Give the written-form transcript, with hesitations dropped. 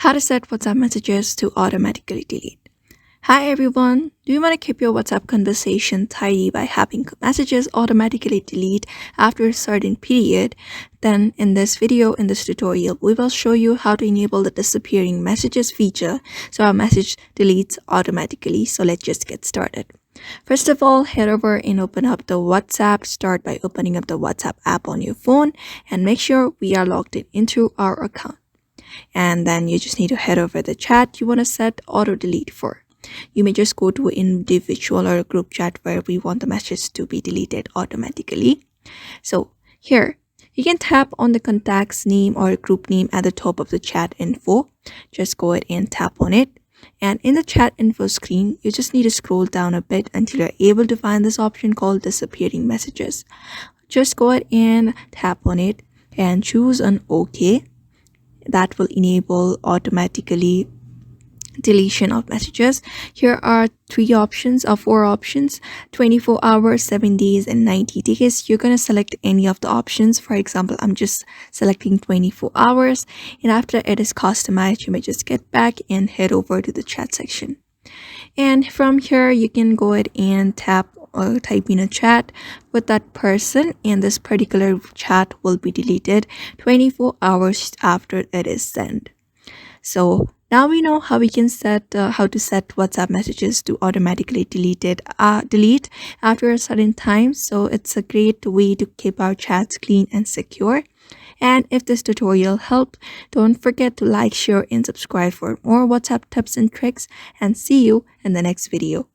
How to set WhatsApp messages to automatically delete. Hi everyone, do you want to keep your WhatsApp conversation tidy by having messages automatically delete after a certain period? Then in this video, in this tutorial, we will show you how to enable the disappearing messages feature so our message deletes automatically. So let's just get started. First of all, head over and open up the WhatsApp. Start by opening up the WhatsApp app on your phone and make sure we are logged in into our account. And then you just need to head over the chat you want to set auto delete for. You may just go to an individual or a group chat where we want the message to be deleted automatically. So here you can tap on the contact's name or group name at the top of the chat info. Just go ahead and tap on it. And in the chat info screen, you just need to scroll down a bit until you're able to find this option called disappearing messages. Just go ahead and tap on it and choose an OK. That will enable automatically deletion of messages. Here are four options: 24 hours, 7 days, and 90 days. You're going to select any of the options. For example, I'm just selecting 24 hours, and after it is customized, you may just get back and head over to the chat section. And from here you can go ahead and tap or type in a chat with that person, and this particular chat will be deleted 24 hours after it is sent. So now we know how we can how to set WhatsApp messages to automatically delete after a certain time. So it's a great way to keep our chats clean and secure. And if this tutorial helped, don't forget to like, share, and subscribe for more WhatsApp tips and tricks, and see you in the next video.